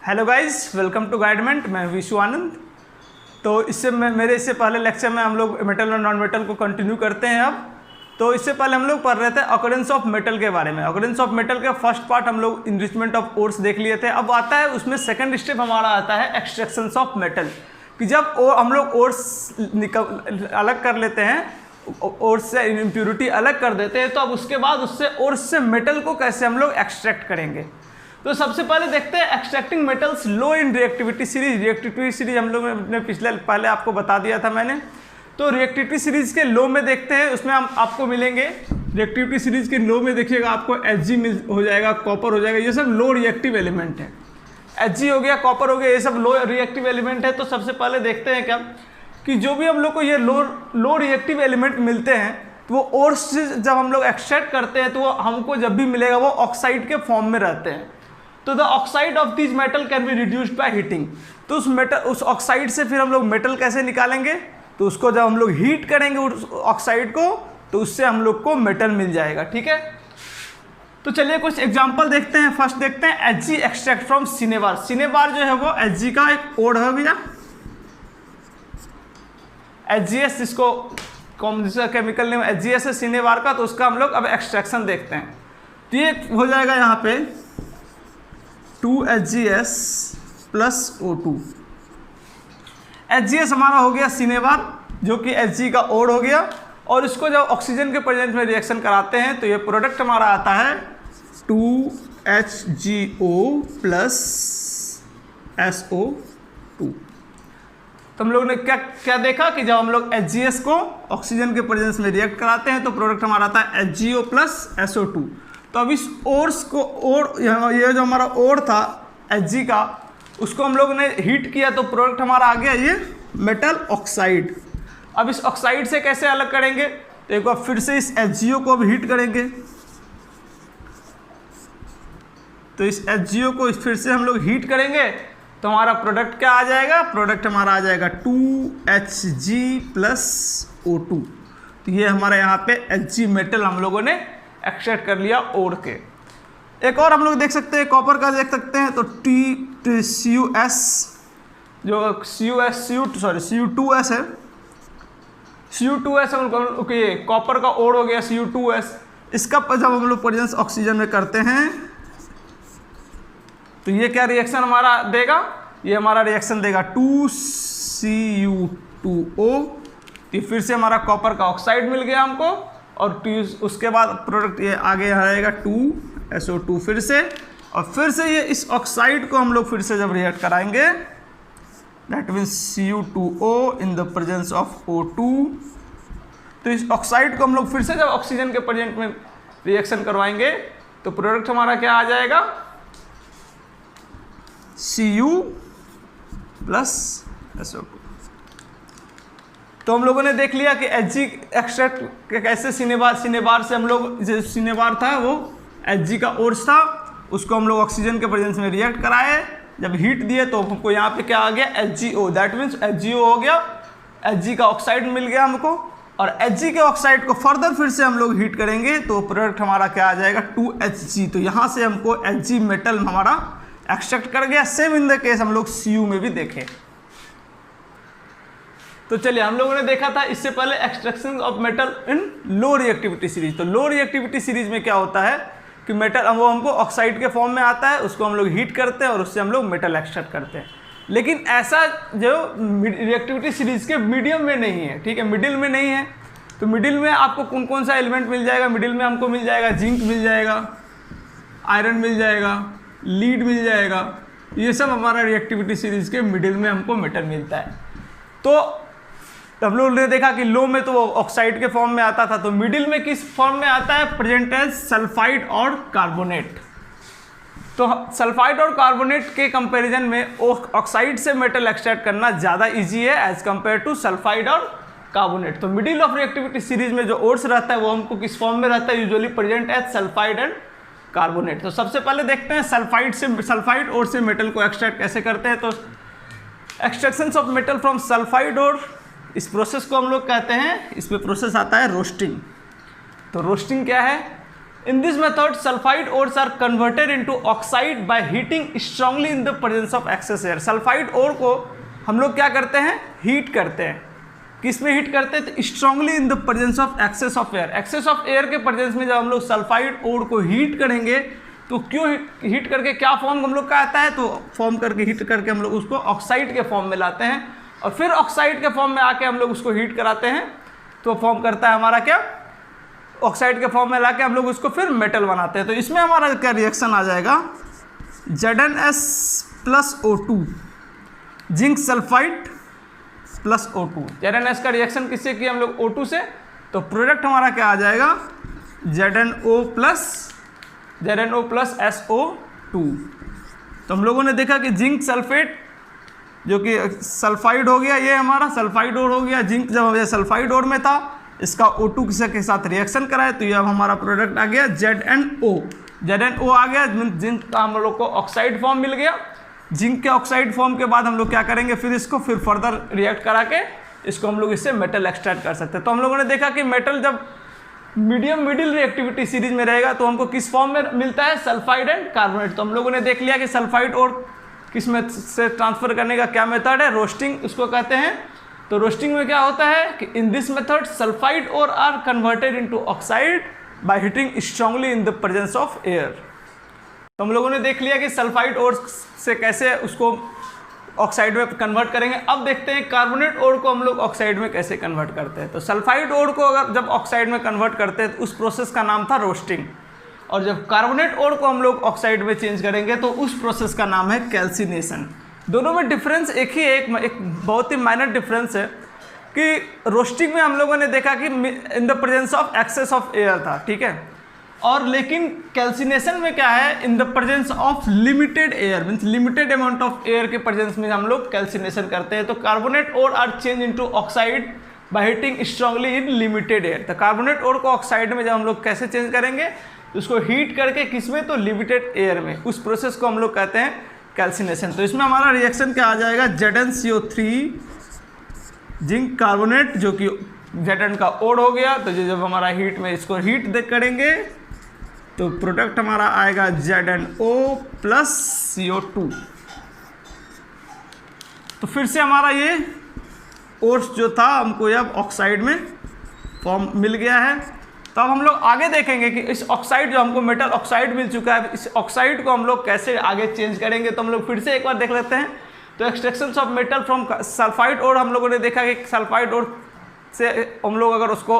Hello guys, welcome to Guidement. मैं विशु आनंद। तो इससे पहले लेक्चर में हम लोग मेटल और नॉन मेटल को कंटिन्यू करते हैं। अब तो इससे पहले हम लोग पढ़ रहे थे ऑकरेंस ऑफ मेटल के बारे में। ऑकरेंस ऑफ मेटल के फर्स्ट पार्ट हम लोग इनरिचमेंट ऑफ ओर्स देख लिए थे। अब आता है उसमें सेकंड स्टेप हमारा आता है एक्सट्रैक्शंस ऑफ मेटल, कि जब हम लोग ओर्स अलग कर लेते हैं, ओर्स से इम्प्योरिटी अलग कर देते हैं, तो अब उसके बाद उससे ओर्स से मेटल को कैसे हम लोग एक्सट्रैक्ट करेंगे। तो सबसे पहले देखते हैं एक्सट्रैक्टिंग मेटल्स लो इन रिएक्टिविटी सीरीज। रिएक्टिविटी सीरीज हम लोग ने पहले आपको बता दिया था मैंने। तो रिएक्टिविटी सीरीज के लो में देखते हैं, उसमें हम आपको मिलेंगे रिएक्टिविटी सीरीज के लो में देखिएगा आपको Hg हो जाएगा, कॉपर हो जाएगा, ये सब लो रिएक्टिव एलिमेंट है। Hg हो गया, कॉपर हो गया, ये सब लो रिएक्टिव एलिमेंट है। तो सबसे पहले देखते हैं क्या कि जो भी हम लोग को ये लो रिएक्टिव एलिमेंट मिलते हैं, तो वो ओर्स से जब हम लोग एक्सट्रैक्ट करते हैं तो वो हमको जब भी मिलेगा वो ऑक्साइड के फॉर्म में रहते हैं। तो the oxide of this metal can be reduced by heating. तो उस ऑक्साइड से फिर हम लोग मेटल कैसे निकालेंगे, तो उसको जब हम लोग हीट करेंगे उस ऑक्साइड को, तो उससे हम लोग को मेटल मिल जाएगा। ठीक है, तो चलिए कुछ एग्जांपल देखते हैं। फर्स्ट देखते हैं Hg extract from cinnabar. Cinnabar जो है वो Hg का एक ओड है भैया, HgS, जिसको जिसका केमिकल नेम HgS है सिनेबार का। तो उसका हम लोग अब एक्सट्रैक्शन देखते हैं। तो ये हो जाएगा यहाँ पे 2HgS प्लस O2। HgS हमारा हो गया सिनेबार, जो कि Hg का ओड हो गया, और इसको जब ऑक्सीजन के प्रेजेंस में रिएक्शन कराते हैं तो ये प्रोडक्ट हमारा आता है 2HgO प्लस SO2। तो हम लोग ने क्या देखा कि जब हम लोग HgS को ऑक्सीजन के प्रेजेंस में रिएक्ट कराते हैं तो प्रोडक्ट हमारा आता है HgO प्लस SO2। तो अब इस ओर्स को ये जो हमारा ओर था Hg का, उसको हम लोग ने हीट किया तो प्रोडक्ट हमारा आ गया ये मेटल ऑक्साइड। अब इस ऑक्साइड से कैसे अलग करेंगे, तो एक बार फिर से इस HgO को अब हीट करेंगे। तो इस HgO को फिर से हम लोग हीट करेंगे तो हमारा प्रोडक्ट क्या आ जाएगा, प्रोडक्ट हमारा आ जाएगा 2Hg प्लस O2। तो ये हमारा यहाँ पे Hg मेटल हम लोगों ने एक्सट्रैक्ट कर लिया ओर के। एक और हम लोग देख सकते हैं, कॉपर का देख सकते हैं। तो CuS जो Cu2S है, Cu2S ओके, कॉपर का ओर हो गया Cu2S। इसका जब हम लोग प्रेजेंस ऑक्सीजन में करते हैं तो ये क्या रिएक्शन हमारा देगा, ये हमारा रिएक्शन देगा 2Cu2O। तो फिर से हमारा कॉपर का ऑक्साइड मिल गया हमको, और उसके बाद प्रोडक्ट ये आगे रहेगा 2SO2 फिर से, और फिर से ये इस ऑक्साइड को हम लोग फिर से जब रिएक्ट कराएंगे, that means Cu2O in the presence of O2। तो इस ऑक्साइड को हम लोग फिर से जब ऑक्सीजन के प्रेजेंट में रिएक्शन करवाएंगे तो प्रोडक्ट हमारा क्या आ जाएगा, Cu प्लस SO2। तो हम लोगों ने देख लिया कि Hg एक्सट्रैक्ट कैसे सिनेबार से हम लोग, जो सिनेबार था वो Hg का ओर्स था, उसको हम लोग ऑक्सीजन के प्रेजेंस में रिएक्ट कराए, जब हीट दिए तो हमको यहाँ पे क्या आ गया HgO। दैट मीन्स HgO हो गया, Hg का ऑक्साइड मिल गया हमको, और Hg के ऑक्साइड को फर्दर फिर से हम लोग हीट करेंगे तो प्रोडक्ट हमारा क्या आ जाएगा 2Hg। तो यहाँ से हमको Hg मेटल हमारा एक्सट्रैक्ट कर गया। सेम इन द केस हम लोग Cu में भी देखे। तो चलिए, हम लोगों ने देखा था इससे पहले extraction of metal in low reactivity series. तो लो रिएक्टिविटी सीरीज में क्या होता है कि मेटल वो हमको ऑक्साइड के फॉर्म में आता है, उसको हम लोग हीट करते हैं और उससे हम लोग मेटल एक्सट्रैक्ट करते हैं। लेकिन ऐसा जो रिएक्टिविटी सीरीज के मीडियम में नहीं है, ठीक है, मिडिल में नहीं है। तो मिडिल में आपको कौन कौन सा एलिमेंट मिल जाएगा, मिडिल में हमको मिल जाएगा जिंक मिल जाएगा, आयरन मिल जाएगा, लीड मिल जाएगा, ये सब हमारा रिएक्टिविटी सीरीज के मिडिल में हमको मेटल मिलता है। तो हम लोग ने देखा कि लो में तो ऑक्साइड के फॉर्म में आता था, तो मिडिल में किस फॉर्म में आता है, प्रेजेंट एज सल्फाइड और कार्बोनेट। तो सल्फाइड और कार्बोनेट के कंपैरिजन में ऑक्साइड से मेटल एक्सट्रैक्ट करना ज़्यादा इजी है एज कंपेयर टू सल्फाइड और कार्बोनेट। तो मिडिल ऑफ रिएक्टिविटी सीरीज में जो ओर्स रहता है वो हमको किस फॉर्म में रहता है, usually present as sulphide and carbonate. तो सबसे पहले देखते हैं सल्फाइड ओर से मेटल को एक्सट्रैक्ट कैसे करते हैं। तो extractions of metal from sulphide ore, इस प्रोसेस को हम लोग कहते हैं, इसमें प्रोसेस आता है रोस्टिंग। तो रोस्टिंग क्या है, in this method sulphide ores are converted into oxide by heating strongly in the presence of excess air. Sulphide ore को हम लोग क्या करते हैं, हीट करते हैं। किस में हीट करते हैं, तो strongly in the presence of excess of air. Excess of air के प्रेजेंस में जब हम लोग सल्फाइड ओर को हीट करेंगे तो क्यों हीट करके क्या फॉर्म हम लोग का आता है, तो फॉर्म करके हीट करके हम लोग उसको ऑक्साइड के फॉर्म में लाते हैं और फिर ऑक्साइड के फॉर्म में आके हम लोग उसको हीट कराते हैं तो फॉर्म करता है हमारा क्या, ऑक्साइड के फॉर्म में लाके हम लोग उसको फिर मेटल बनाते हैं। तो इसमें हमारा क्या रिएक्शन आ जाएगा, ZnS plus O2 zinc sulphide plus O2। ZnS का रिएक्शन किससे किया हम लोग, O2 से, तो प्रोडक्ट हमारा क्या आ जाएगा, ZnO प्लस SO2। तो हम लोगों ने देखा कि जिंक सल्फेट जो कि सल्फाइड हो गया, ये हमारा सल्फाइड ओर हो गया, जिंक जब ये सल्फाइड ओर में था इसका O2 के साथ रिएक्शन कराए तो ये अब हमारा प्रोडक्ट आ गया ZnO आ गया, जिंक का हम लोग को ऑक्साइड फॉर्म मिल गया। जिंक के ऑक्साइड फॉर्म के बाद हम लोग क्या करेंगे, फिर इसको फिर फर्दर रिएक्ट करा के इसको हम लोग इससे मेटल एक्सट्रैक्ट कर सकते हैं। तो हम लोगों ने देखा कि मेटल जब मिडिल रिएक्टिविटी सीरीज में रहेगा तो हमको किस फॉर्म में मिलता है, सल्फाइड एंड कार्बोनेट। तो हम लोगों ने देख लिया कि सल्फाइड और किस में से ट्रांसफर करने का क्या मेथड है, रोस्टिंग उसको कहते हैं। तो रोस्टिंग में क्या होता है कि in this method sulphide ore are converted into oxide by heating strongly in the presence of air. तो हम लोगों ने देख लिया कि सल्फाइड और से कैसे उसको ऑक्साइड में कन्वर्ट करेंगे। अब देखते हैं कार्बोनेट ओर को हम लोग ऑक्साइड में कैसे कन्वर्ट करते हैं। तो सल्फाइड ओर को अगर जब ऑक्साइड में कन्वर्ट करते हैं तो उस प्रोसेस का नाम था रोस्टिंग, और जब कार्बोनेट ओर को हम लोग ऑक्साइड में चेंज करेंगे तो उस प्रोसेस का नाम है कैल्सिनेशन। दोनों में डिफरेंस एक ही है, एक बहुत ही माइनर डिफरेंस है कि रोस्टिंग में हम लोगों ने देखा कि in the presence of excess of air था, ठीक है, और लेकिन कैल्सिनेशन में क्या है, in the presence of limited air, means limited amount of air के प्रेजेंस में हम लोग कैल्सिनेशन करते हैं। तो carbonate ore are change into oxide by heating strongly in limited air. तो कार्बोनेट ओर को ऑक्साइड में जब हम लोग कैसे चेंज करेंगे, उसको हीट करके किसमें, तो लिमिटेड एयर में, उस प्रोसेस को हम लोग कहते हैं कैल्सिनेशन। तो इसमें हमारा रिएक्शन क्या आ जाएगा, ZnCO3 जिंक कार्बोनेट जो कि Zn का ओड हो गया। तो जब हमारा हीट में इसको हीट करेंगे तो प्रोडक्ट हमारा आएगा ZnO प्लस CO2। तो फिर से हमारा ये ओर्स जो था हमको अब ऑक्साइड में फॉर्म मिल गया है। तो अब हम लोग आगे देखेंगे कि इस ऑक्साइड जो हमको मेटल ऑक्साइड मिल चुका है, इस ऑक्साइड को हम लोग कैसे आगे चेंज करेंगे। तो हम लोग फिर से एक बार देख लेते हैं। तो extraction of metal from sulphide ore हम लोगों ने देखा कि सल्फाइड ओर से हम लोग अगर उसको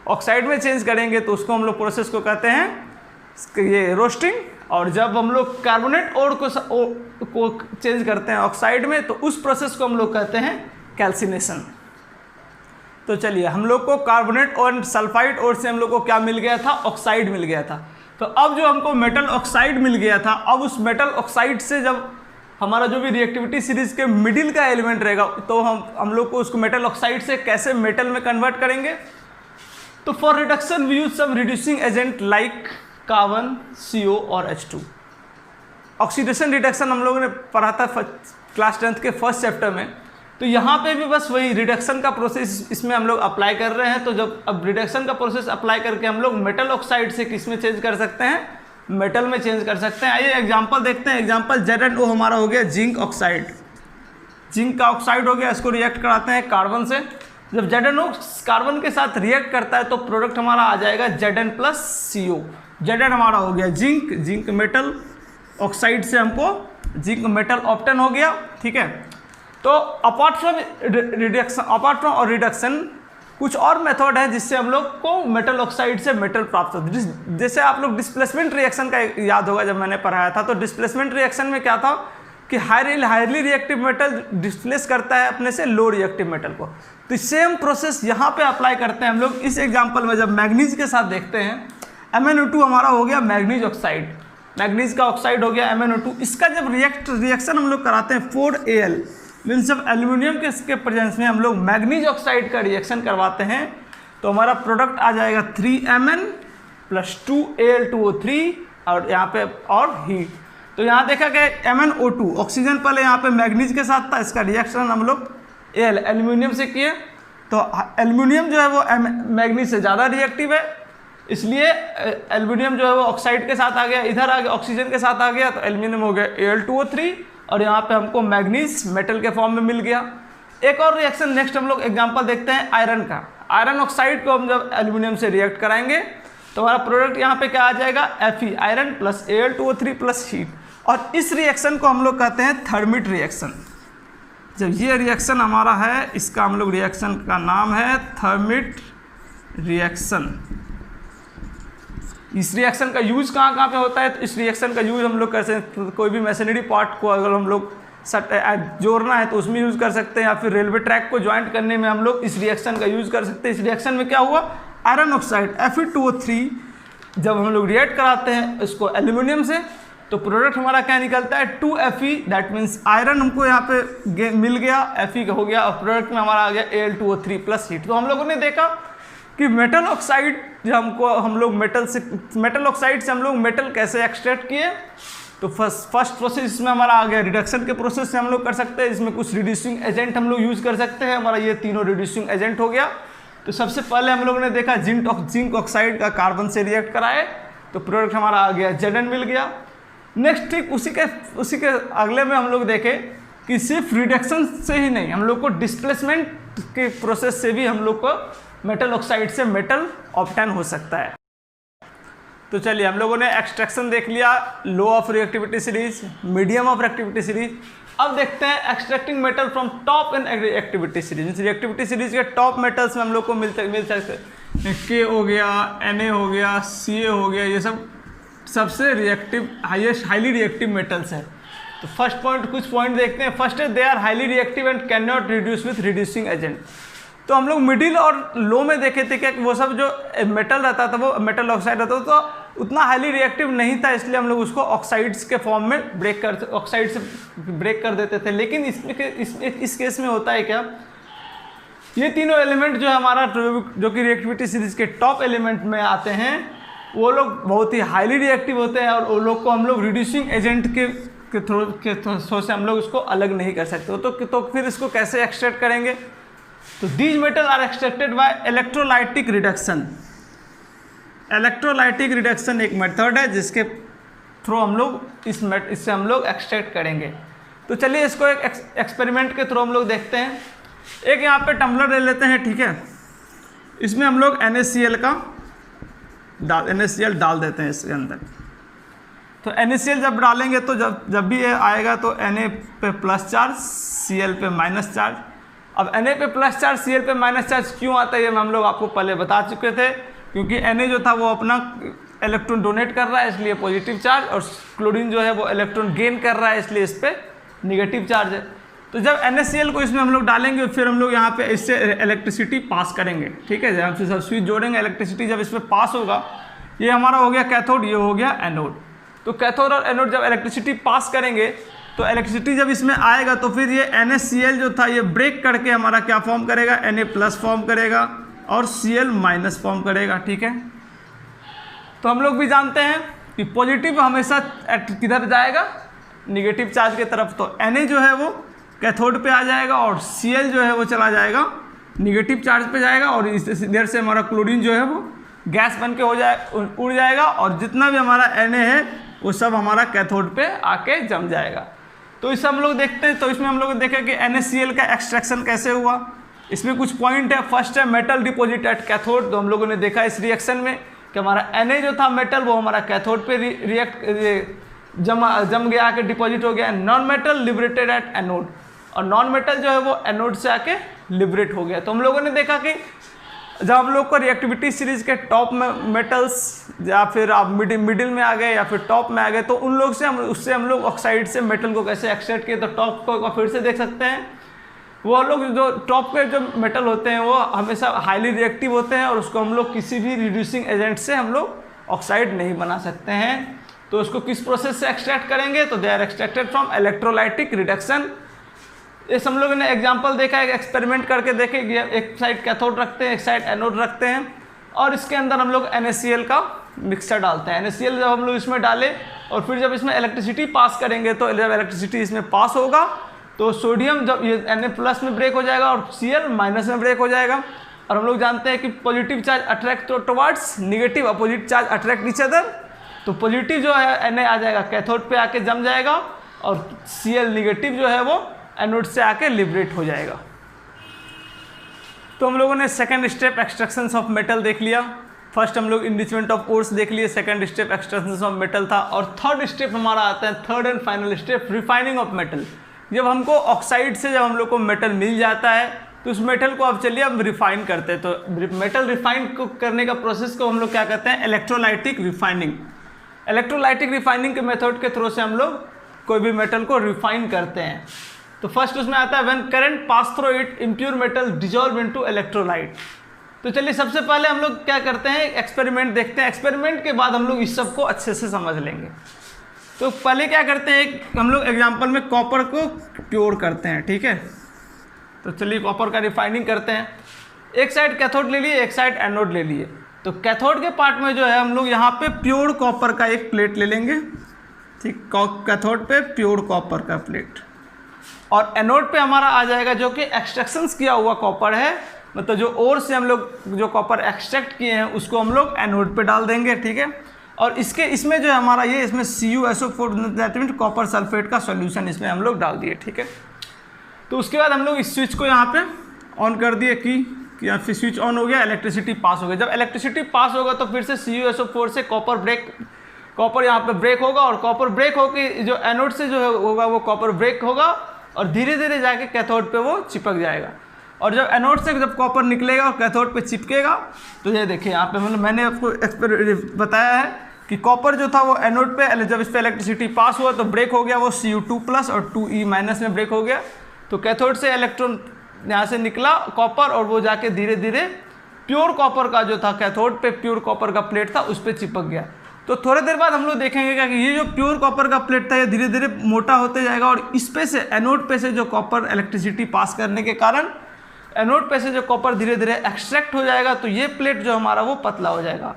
ऑक्साइड में चेंज करेंगे तो उसको हम लोग प्रोसेस को कहते हैं ये रोस्टिंग, और जब हम लोग कार्बोनेट ओर को चेंज करते हैं ऑक्साइड में तो उस प्रोसेस को हम लोग कहते हैं कैल्सिनेशन। तो चलिए, हम लोग को कार्बोनेट और सल्फाइड ओर से हम लोग को क्या मिल गया था, ऑक्साइड मिल गया था। तो अब जो हमको मेटल ऑक्साइड मिल गया था, अब उस मेटल ऑक्साइड से जब हमारा जो भी रिएक्टिविटी सीरीज के मिडिल का एलिमेंट रहेगा तो हम लोग को उसको मेटल ऑक्साइड से कैसे मेटल में कन्वर्ट करेंगे। तो for reduction we use some reducing agent like carbon, CO और H2। ऑक्सीडेशन रिडक्शन हम लोगों ने पढ़ा था क्लास 10th के फर्स्ट चैप्टर में। तो यहाँ पे भी बस वही रिडक्शन का प्रोसेस इसमें हम लोग अप्लाई कर रहे हैं। तो जब अब रिडक्शन का प्रोसेस अप्लाई करके हम लोग मेटल ऑक्साइड से किस में चेंज कर सकते हैं, मेटल में चेंज कर सकते हैं। आइए एग्जांपल देखते हैं। एग्जांपल ZnO हमारा हो गया जिंक ऑक्साइड, जिंक का ऑक्साइड हो गया, इसको रिएक्ट कराते हैं कार्बन से। जब ZnO कार्बन के साथ रिएक्ट करता है तो प्रोडक्ट हमारा आ जाएगा Zn प्लस CO। Zn हमारा हो गया जिंक, जिंक मेटल ऑक्साइड से हमको जिंक मेटल ऑब्टेन हो गया, ठीक है। तो अपार्ट फ्रॉम रिडक्शन कुछ और मेथड है जिससे हम लोग को मेटल ऑक्साइड से मेटल प्राप्त होता है। जैसे आप लोग डिस्प्लेसमेंट रिएक्शन का याद होगा, जब मैंने पढ़ाया था तो डिस्प्लेसमेंट रिएक्शन में क्या था कि हाईली रिएक्टिव मेटल डिस्प्लेस करता है अपने से लो रिएक्टिव मेटल को। तो सेम प्रोसेस यहाँ पे अप्लाई करते हैं हम लोग। इस एग्जांपल में जब मैग्नीज के साथ देखते हैं, MnO2 हमारा हो गया मैग्नीज ऑक्साइड, मैग्नीज का ऑक्साइड हो गया MnO2। इसका जब रिएक्शन हम लोग कराते हैं 4Al मीन्स जब एल्यूमिनियम के प्रेजेंस में हम लोग मैग्नीज ऑक्साइड का रिएक्शन करवाते हैं तो हमारा प्रोडक्ट आ जाएगा 3Mn प्लस 2Al2O3 और यहाँ पे और हीट। तो यहाँ देखा गया MnO2 ऑक्सीजन पहले यहाँ पे मैग्नीज के साथ था, इसका रिएक्शन हम लोग एल्यूमिनियम से किए। तो एल्यूमिनियम जो है वो मैग्नीज से ज़्यादा रिएक्टिव है, इसलिए एल्यूमिनियम जो है वो ऑक्साइड के साथ आ गया, इधर आ गया ऑक्सीजन के साथ आ गया, तो एल्यूमिनियम हो गया Al2O3 और यहाँ पे हमको मैग्नीज मेटल के फॉर्म में मिल गया। एक और रिएक्शन नेक्स्ट हम लोग एग्जांपल देखते हैं आयरन का। आयरन ऑक्साइड को हम जब एल्यूमिनियम से रिएक्ट कराएंगे तो हमारा प्रोडक्ट यहाँ पे क्या आ जाएगा, Fe iron plus Al2O3 plus heat. और इस रिएक्शन को हम लोग कहते हैं थर्मिट रिएक्शन। जब ये रिएक्शन हमारा है, इसका हम लोग रिएक्शन का नाम है थर्मिट रिएक्शन। इस रिएक्शन का यूज़ कहाँ कहाँ पे होता है, तो इस रिएक्शन का यूज़ हम लोग कर सकते हैं कोई भी मशीनरी पार्ट को अगर हम लोग जोड़ना है तो उसमें यूज़ कर सकते हैं, या फिर रेलवे ट्रैक को ज्वाइंट करने में हम लोग इस रिएक्शन का यूज़ कर सकते हैं। इस रिएक्शन में क्या हुआ, आयरन ऑक्साइड Fe2O3 जब हम लोग रिएक्ट कराते हैं इसको एल्यूमिनियम से, तो प्रोडक्ट हमारा क्या निकलता है 2Fe, दैट मीन्स आयरन हमको यहाँ पे मिल गया, Fe का हो गया, और प्रोडक्ट में हमारा आ गया Al2O3 प्लस हीट। तो हम लोगों ने देखा कि मेटल ऑक्साइड जो हम लोग मेटल ऑक्साइड से हम लोग मेटल कैसे एक्सट्रैक्ट किए। तो फर्स्ट प्रोसेस इसमें हमारा आ गया रिडक्शन के प्रोसेस से हम लोग कर सकते हैं, इसमें कुछ रिड्यूसिंग एजेंट हम लोग यूज़ कर सकते हैं, हमारा ये तीनों रिड्यूसिंग एजेंट हो गया। तो सबसे पहले हम लोगों ने देखा जिंक ऑक्साइड का कार्बन से रिएक्ट कराए तो प्रोडक्ट हमारा आ गया Zn मिल गया। नेक्स्ट ठीक उसी के अगले में हम लोग देखें कि सिर्फ रिडक्शन से ही नहीं, हम लोग को डिस्प्लेसमेंट के प्रोसेस से भी हम लोग को मेटल ऑक्साइड से मेटल ऑब्टेन हो सकता है। तो चलिए हम लोगों ने एक्सट्रैक्शन देख लिया, low of reactivity series, medium of reactivity series. अब देखते हैं extracting metal from top in reactivity series. Reactivity series के टॉप मेटल्स में हम लोग को मिल सकते हैं K हो गया, Na हो गया, Ca हो गया, ये सब सबसे रिएक्टिव हाईली रिएक्टिव मेटल्स हैं। तो फर्स्ट पॉइंट कुछ पॉइंट देखते हैं। फर्स्ट है they are highly reactive and can not reduce with reducing agent. तो हम लोग मिडिल और लो में देखे थे कि वो सब जो मेटल रहता था, वो मेटल ऑक्साइड रहता था, तो उतना हाईली रिएक्टिव नहीं था, इसलिए हम लोग उसको ऑक्साइड्स के फॉर्म में ऑक्साइड से ब्रेक कर देते थे। लेकिन इस केस में होता है क्या, ये तीनों एलिमेंट जो हमारा जो कि रिएक्टिविटी सीरीज के टॉप एलिमेंट में आते हैं, वो लोग बहुत ही हाईली रिएक्टिव होते हैं और वो लोग को हम लोग रिड्यूसिंग एजेंट के थ्रू से हम लोग उसको अलग नहीं कर सकते। तो फिर इसको कैसे एक्सट्रैक्ट करेंगे, तो these metal are extracted by electrolytic reduction. Electrolytic reduction एक मेथड है जिसके थ्रू हम लोग इससे हम लोग एक्सट्रैक्ट करेंगे। तो चलिए इसको एक एक्सपेरिमेंट के थ्रू हम लोग देखते हैं। एक यहाँ पे टम्बलर ले लेते हैं, ठीक है, इसमें हम लोग NaCl डाल देते हैं इसके अंदर। तो NaCl जब डालेंगे तो जब भी ये आएगा तो Na पे प्लस चार्ज, Cl पे माइनस चार्ज। अब Na पे प्लस चार्ज, Cl पे माइनस चार्ज क्यों आता है ये हम लोग आपको पहले बता चुके थे, क्योंकि Na जो था वो अपना इलेक्ट्रॉन डोनेट कर रहा है इसलिए पॉजिटिव चार्ज, और क्लोरीन जो है वो इलेक्ट्रॉन गेन कर रहा है इसलिए इस पर निगेटिव चार्ज है। तो जब NaCl को इसमें हम लोग डालेंगे फिर हम लोग यहाँ पे इससे इलेक्ट्रिसिटी पास करेंगे, ठीक है, जब से सब स्विच जोड़ेंगे इलेक्ट्रिसिटी जब इसमें पास होगा, ये हमारा हो गया कैथोड, ये हो गया एनोड। तो कैथोड और एनोड जब इलेक्ट्रिसिटी पास करेंगे तो इलेक्ट्रिसिटी जब इसमें आएगा तो फिर ये NaCl जो था ये ब्रेक करके हमारा क्या फॉर्म करेगा, Na प्लस फॉर्म करेगा और Cl माइनस फॉर्म करेगा, ठीक है। तो हम लोग भी जानते हैं कि पॉजिटिव हमेशा किधर जाएगा, निगेटिव चार्ज की तरफ। तो Na जो है वो कैथोड पे आ जाएगा और Cl जो है वो चला जाएगा निगेटिव चार्ज पे जाएगा, और इधर से हमारा क्लोरीन जो है वो गैस बन के उड़ जाएगा, और जितना भी हमारा Na है वो सब हमारा कैथोड पे आके जम जाएगा। तो इसे हम लोग देखते हैं। तो इसमें हम लोग देखें कि NaCl का एक्सट्रैक्शन कैसे हुआ। इसमें कुछ पॉइंट है। फर्स्ट है मेटल डिपॉजिट एट कैथोड। तो हम लोगों ने देखा इस रिएक्शन में कि हमारा Na जो था मेटल वो हमारा कैथोड पे जम गया, आके डिपॉजिट हो गया। Non metal liberated at anode, और नॉन मेटल जो है वो एनोड से आके लिबरेट हो गया। तो हम लोगों ने देखा कि जब हम लोग को रिएक्टिविटी सीरीज के टॉप में मेटल्स, या फिर आप मिडिल में आ गए या फिर टॉप में आ गए, तो उन लोग से हम लोग ऑक्साइड से मेटल को कैसे एक्सट्रैक्ट किए। तो टॉप को फिर से देख सकते हैं। वो लोग जो टॉप के जो मेटल होते हैं वो हमेशा हाईली रिएक्टिव होते हैं, और उसको हम लोग किसी भी रिड्यूसिंग एजेंट से हम लोग ऑक्साइड नहीं बना सकते हैं। तो उसको किस प्रोसेस से एक्सट्रैक्ट करेंगे, तो they are extracted from electrolytic reduction. इस हम लोगों ने एग्जांपल देखा है, एक्सपेरिमेंट करके देखे, एक साइड कैथोड रखते हैं, एक साइड एनोड रखते हैं, और इसके अंदर हम लोग NaCl का मिक्सचर डालते हैं। NaCl जब हम लोग इसमें डालें और फिर जब इसमें इलेक्ट्रिसिटी पास करेंगे, तो जब इलेक्ट्रिसिटी इसमें पास होगा तो सोडियम जब ये Na प्लस में ब्रेक हो जाएगा और Cl माइनस में ब्रेक हो जाएगा। और हम लोग जानते हैं कि positive charge attract towards negative, opposite charge attract each other. तो पॉजिटिव जो है Na आ जाएगा कैथोड पे आके जम जाएगा और Cl निगेटिव जो है वो एनोड से आके लिबरेट हो जाएगा। तो हम लोगों ने second step extraction of metal देख लिया। फर्स्ट हम लोग इनरिचमेंट ऑफ ओर्स देख लिए, second step extraction of metal था, और थर्ड स्टेप हमारा आता है, third and final step, refining of metal. जब हमको ऑक्साइड से जब हम लोग को मेटल मिल जाता है तो उस मेटल को अब चलिए हम रिफाइन करते हैं। तो मेटल रिफाइन को करने का प्रोसेस को हम लोग क्या कहते हैं, इलेक्ट्रोलाइटिक रिफाइनिंग। इलेक्ट्रोलाइटिक रिफाइनिंग के मेथड के थ्रू से हम लोग कोई भी मेटल को रिफाइन करते हैं। तो फर्स्ट उसमें आता है when current pass through it impure metal dissolve into electrolyte. तो चलिए सबसे पहले हम लोग क्या करते हैं, एक्सपेरिमेंट देखते हैं। एक्सपेरिमेंट के बाद हम लोग इस सब को अच्छे से समझ लेंगे। तो पहले क्या करते हैं, हम लोग एग्जांपल में कॉपर को प्योर करते हैं, ठीक है। तो चलिए कॉपर का रिफाइनिंग करते हैं। एक साइड कैथोड ले लिए, एक साइड एनोड ले लिए। तो कैथोड के पार्ट में जो है हम लोग यहाँ पे प्योर कॉपर का एक प्लेट ले लेंगे, ठीक, कैथोड पे प्योर कॉपर का प्लेट, और एनोड पे हमारा आ जाएगा जो कि एक्सट्रैक्शंस किया हुआ कॉपर है, मतलब जो ओर से हम लोग जो कॉपर एक्सट्रैक्ट किए हैं उसको हम लोग एनोड पे डाल देंगे, ठीक है। और इसमें जो है हमारा ये इसमें CuSO4 that mean copper sulphate का सॉल्यूशन इसमें हम लोग डाल दिए, ठीक है। तो उसके बाद हम लोग इस स्विच को यहाँ पे ऑन कर दिए कि यहाँ फिर स्विच ऑन हो गया, इलेक्ट्रिसिटी पास हो गई। जब इलेक्ट्रिसिटी पास होगा तो फिर से CuSO4 से कॉपर यहाँ पे ब्रेक होगा, और कॉपर ब्रेक होकर जो एनोड से जो होगा वो कॉपर ब्रेक होगा और धीरे धीरे जाके कैथोड पे वो चिपक जाएगा। और जब एनोड से जब कॉपर निकलेगा और कैथोड पे चिपकेगा तो ये देखिए यहाँ पे मतलब मैंने आपको बताया है कि कॉपर जो था वो एनोड पे जब इस पर इलेक्ट्रिसिटी पास हुआ तो ब्रेक हो गया, वो Cu2+ और 2E- में ब्रेक हो गया। तो कैथोड से इलेक्ट्रॉन यहाँ से निकला कॉपर और वो जाके धीरे धीरे प्योर कॉपर का जो था कैथोड पे प्योर कॉपर का प्लेट था उस पर चिपक गया। तो थोड़ी देर बाद हम लोग देखेंगे कि ये जो प्योर कॉपर का प्लेट था ये धीरे धीरे मोटा होते जाएगा, और इस पे से एनोड पे से जो कॉपर इलेक्ट्रिसिटी पास करने के कारण एनोड पे से जो कॉपर धीरे धीरे एक्सट्रैक्ट हो जाएगा। तो ये प्लेट जो हमारा वो पतला हो जाएगा,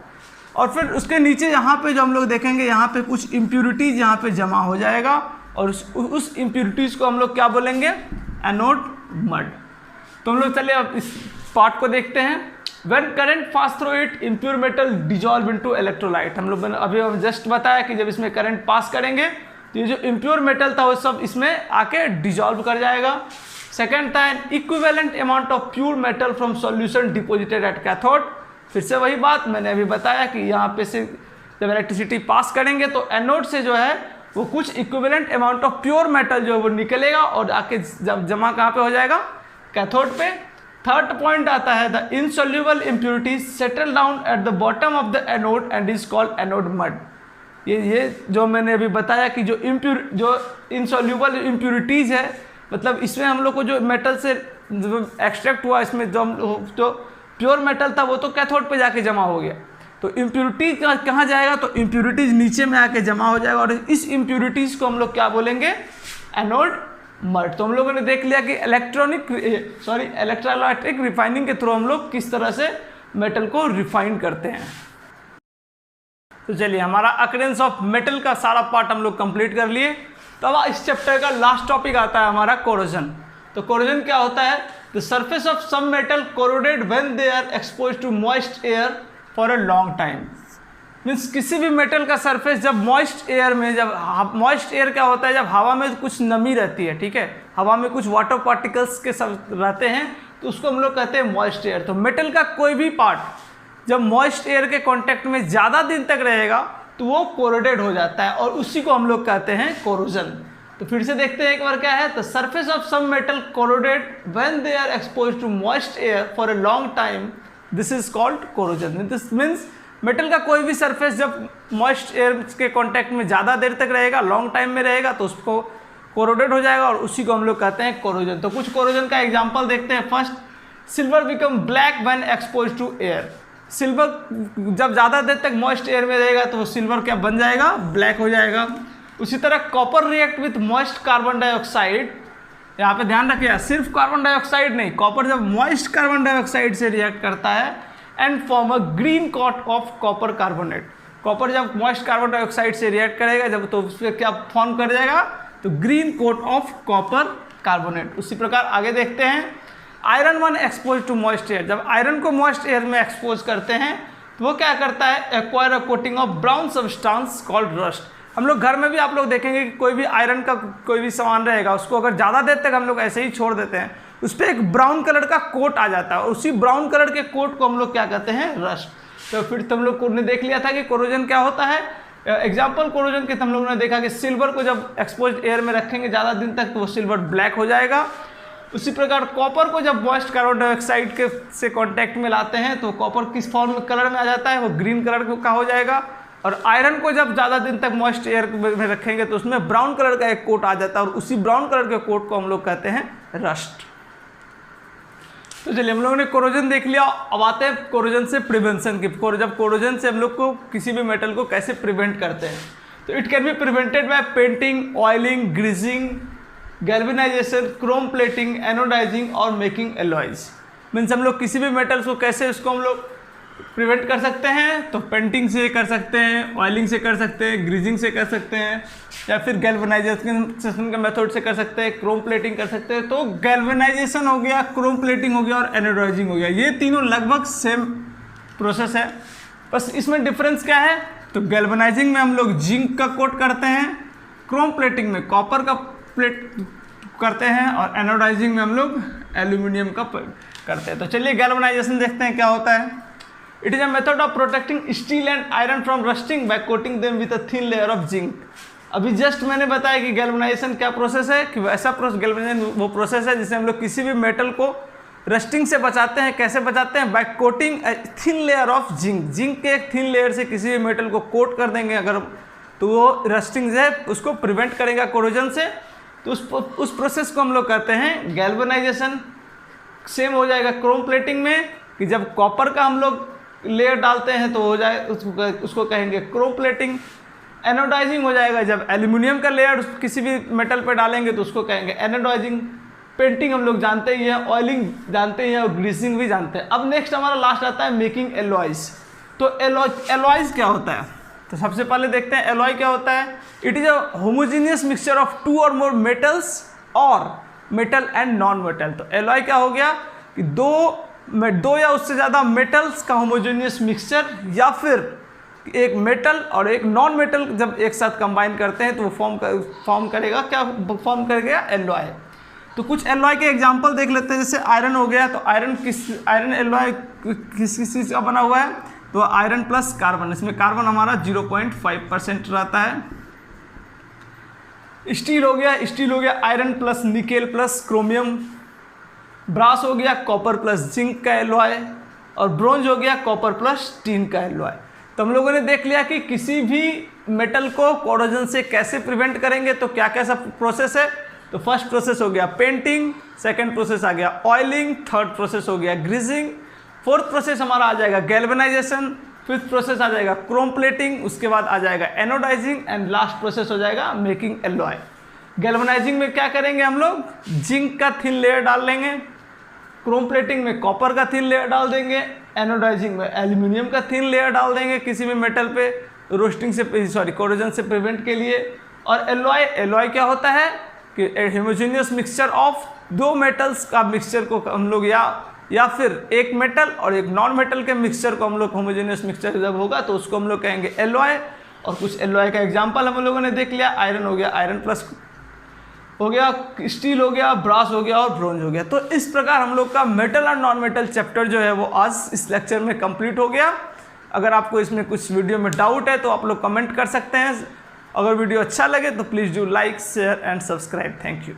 और फिर उसके नीचे यहाँ पे जो हम लोग देखेंगे यहाँ पे कुछ इम्प्यूरिटीज़ यहाँ पे जमा हो जाएगा, और उस इम्प्यूरिटीज़ को हम लोग क्या बोलेंगे, एनोड मड। तो हम लोग चलिए अब इस पार्ट को देखते हैं। When current pass through it, impure metal dissolve into electrolyte। हम लोग अभी जस्ट बताया कि जब इसमें करंट पास करेंगे तो ये जो इम्प्योर मेटल था वो सब इसमें आके डिजॉल्व कर जाएगा। सेकेंड था equivalent amount of pure metal from solution deposited at cathode. फिर से वही बात मैंने अभी बताया कि यहाँ पे से जब इलेक्ट्रिसिटी पास करेंगे तो एनोड से जो है वो कुछ equivalent amount of pure metal जो है वो निकलेगा और आके जब जमा कहाँ पे हो जाएगा, कैथोड पे। थर्ड पॉइंट आता है the insoluble impurities settle down at the bottom of the anode and is called anode mud. ये जो मैंने अभी बताया कि जो इनसॉल्युबल इम्प्यूरिटीज है, मतलब इसमें हम लोग को जो मेटल से एक्सट्रैक्ट हुआ इसमें जो प्योर मेटल था वो तो कैथोड पे जाके जमा हो गया। तो इम्प्यूरिटीज कहाँ जाएगा, तो इम्प्यूरिटीज नीचे में आके जमा हो जाएगा, और इस इम्प्यूरिटीज को हम लोग क्या बोलेंगे, एनोड मड। तो हम लोगों ने देख लिया कि इलेक्ट्रोलाइटिक रिफाइनिंग के थ्रू हम लोग किस तरह से मेटल को रिफाइन करते हैं। तो चलिए हमारा अकरेंस ऑफ मेटल का सारा पार्ट हम लोग कंप्लीट कर लिए। तो अब इस चैप्टर का लास्ट टॉपिक आता है हमारा कोरोजन। तो कोरोजन क्या होता है, the surface of some metal corroded when they are exposed to moist air for a long time. Means किसी भी मेटल का सरफेस जब मॉइस्ट एयर में, जब मॉइस्ट एयर क्या होता है, जब हवा में कुछ नमी रहती है, ठीक है, हवा में कुछ वाटर पार्टिकल्स के सब रहते हैं तो उसको हम लोग कहते हैं मॉइस्ट एयर। तो मेटल का कोई भी पार्ट जब मॉइस्ट एयर के कांटेक्ट में ज़्यादा दिन तक रहेगा तो वो कोरोडेड हो जाता है, और उसी को हम लोग कहते हैं कोरोजन। तो फिर से देखते हैं एक बार क्या है, the surface of some metal corroded when they are exposed to moist air for a long time, this is called corrosion. This means metal का कोई भी सरफेस जब मॉइस्ट एयर के कांटेक्ट में ज़्यादा देर तक रहेगा, लॉन्ग टाइम में रहेगा, तो उसको कोरोडेड हो जाएगा, और उसी को हम लोग कहते हैं कोरोजन। तो कुछ कोरोजन का एग्जांपल देखते हैं। First, silver become black when exposed to air. Silver जब ज़्यादा देर तक मॉइस्ट एयर में रहेगा तो सिल्वर क्या बन जाएगा, ब्लैक हो जाएगा। उसी तरह copper react with moist carbon dioxide. यहाँ पे ध्यान रखिए, सिर्फ कार्बन डाइऑक्साइड नहीं, कॉपर जब मॉइस्ट कार्बन डाइऑक्साइड से रिएक्ट करता है and form a green coat of copper carbonate. Copper जब मॉइस्ट कार्बन डाइऑक्साइड से रिएक्ट करेगा जब, तो उस पर क्या फॉर्म कर जाएगा, तो green coat of copper carbonate. उसी प्रकार आगे देखते हैं, iron when expose to moist air, जब आयरन को मॉइस्ट एयर में एक्सपोज करते हैं तो वो क्या करता है, acquire a coating of brown substance called rust. हम लोग घर में भी आप लोग देखेंगे कि कोई भी आयरन का कोई भी सामान रहेगा, उसको अगर ज़्यादा देर तक हम लोग ऐसे ही छोड़ देते हैं, उस पर एक ब्राउन कलर का कोट आ जाता है, और उसी ब्राउन कलर के कोट को हम लोग क्या कहते हैं, रस्ट। तो फिर तुम लोग ने देख लिया था कि कोरोजन क्या होता है। एग्जाम्पल कोरोजन के हम लोगों ने देखा कि सिल्वर को जब एक्सपोज एयर में रखेंगे ज़्यादा दिन तक तो वो सिल्वर ब्लैक हो जाएगा। उसी प्रकार कॉपर को जब मॉइस्ट कार्बन डाइऑक्साइड के से कांटेक्ट में लाते हैं तो कॉपर किस फॉर्म में कलर में आ जाता है, वो ग्रीन कलर का हो जाएगा। और आयरन को जब ज़्यादा दिन तक मॉइस्ट एयर में रखेंगे तो उसमें ब्राउन कलर का एक कोट आ जाता है, और उसी ब्राउन कलर के कोट को हम लोग कहते हैं रस्ट। तो चलिए हम लोगों ने कोरोजन देख लिया, अब आते हैं कोरोजन से प्रिवेंशन की। जब कोरोजन से हम लोग को किसी भी मेटल को कैसे प्रिवेंट करते हैं, तो it can be prevented by painting, oiling, greasing, galvanization, chrome plating, anodizing और मेकिंग एलॉयज। मीन्स हम लोग किसी भी मेटल्स को कैसे उसको हम लोग प्रिवेंट कर सकते हैं, तो पेंटिंग से कर सकते हैं, ऑयलिंग से कर सकते हैं, ग्रीजिंग से कर सकते हैं, या फिर गैल्वेनाइजेशन के मेथड से कर सकते हैं, क्रोम प्लेटिंग कर सकते हैं। तो गैल्वेनाइजेशन हो गया, क्रोम प्लेटिंग हो गया और एनोडाइजिंग हो गया, ये तीनों लगभग सेम प्रोसेस है, बस इसमें डिफरेंस क्या है। तो गैल्वेनाइजिंग में हम लोग जिंक का कोट करते हैं, क्रोम प्लेटिंग में कॉपर का प्लेट करते हैं, और एनोडाइजिंग में हम लोग एल्यूमिनियम का करते हैं। तो चलिए गैल्वेनाइजेशन देखते हैं क्या होता है। It is a method of protecting steel and iron from rusting by coating them with a thin layer of zinc. अभी जस्ट मैंने बताया कि गैल्वेनाइजेशन क्या प्रोसेस है, कि ऐसा गैल्वेनाइजेशन वो प्रोसेस है जिससे हम लोग किसी भी मेटल को रस्टिंग से बचाते हैं। कैसे बचाते हैं, by coating a thin layer of zinc. Zinc के एक थिन लेयर से किसी भी मेटल को कोट कर देंगे अगर, तो वो रस्टिंग से उसको प्रिवेंट करेगा कोरोजन से। तो उस प्रोसेस को हम लोग करते हैं गैल्वेनाइजेशन। सेम हो जाएगा क्रोम प्लेटिंग में, कि जब कॉपर का हम लोग लेयर डालते हैं तो हो जाए उसको कहेंगे क्रोम प्लेटिंग। एनोडाइजिंग हो जाएगा जब एल्यूमिनियम का लेयर किसी भी मेटल पर डालेंगे तो उसको कहेंगे एनोडाइजिंग। पेंटिंग हम लोग जानते ही हैं, ऑयलिंग जानते हैं और ग्रीसिंग भी जानते हैं। अब नेक्स्ट हमारा लास्ट आता है मेकिंग एलॉयज। तो एलॉयज क्या होता है, तो सबसे पहले देखते हैं एलॉय क्या होता है। It is a homogeneous mixture of two or more metals or metal and non metal. तो एलॉय क्या हो गया कि दो या उससे ज़्यादा मेटल्स का होमोजीनियस मिक्सचर, या फिर एक मेटल और एक नॉन मेटल जब एक साथ कंबाइन करते हैं तो वो फॉर्म करेगा क्या, फॉर्म करेगा एलॉय। तो कुछ एलॉय के एग्जांपल देख लेते हैं। जैसे आयरन हो गया, तो आयरन एलॉय किस चीज़ का बना हुआ है, तो आयरन प्लस कार्बन, इसमें कार्बन हमारा 0.5% रहता है। स्टील हो गया iron plus nickel plus chromium. Brass हो गया कॉपर प्लस जिंक का एलॉय, और ब्रोंज हो गया कॉपर प्लस टीन का एलॉय। तो हम लोगों ने देख लिया कि किसी भी मेटल को कोरोजन से कैसे प्रिवेंट करेंगे, तो क्या क्या सब प्रोसेस है। तो फर्स्ट प्रोसेस हो गया पेंटिंग, सेकंड प्रोसेस आ गया ऑयलिंग, थर्ड प्रोसेस हो गया ग्रीजिंग, फोर्थ प्रोसेस हमारा आ जाएगा गैल्वेनाइजेशन, फिफ्थ प्रोसेस आ जाएगा क्रोम प्लेटिंग, उसके बाद आ जाएगा एनोडाइजिंग, एंड लास्ट प्रोसेस हो जाएगा मेकिंग एलॉय। गैल्वेनाइजिंग में क्या करेंगे हम लोग, जिंक का थिन लेयर डाल लेंगे, क्रोम प्लेटिंग में कॉपर का थिन लेयर डाल देंगे, एनोडाइजिंग में एल्यूमिनियम का थिन लेयर डाल देंगे किसी भी मेटल पे रोस्टिंग से कोरोजन से प्रिवेंट के लिए। और एलॉय क्या होता है कि होमोजेनियस मिक्सचर ऑफ दो मेटल्स का मिक्सचर को हम लोग या फिर एक मेटल और एक नॉन मेटल के मिक्सचर को हम लोग होमोजेनियस मिक्सचर जब होगा तो उसको हम लोग कहेंगे एलॉय। और कुछ एलॉय का एग्जांपल हम लोगों ने देख लिया। आयरन हो गया, आयरन प्लस हो गया, स्टील हो गया, ब्रास हो गया और ब्रोंज हो गया। तो इस प्रकार हम लोग का मेटल और नॉन मेटल चैप्टर जो है वो आज इस लेक्चर में कंप्लीट हो गया। अगर आपको इसमें कुछ वीडियो में डाउट है तो आप लोग कमेंट कर सकते हैं। अगर वीडियो अच्छा लगे तो please do like, share and subscribe. Thank you.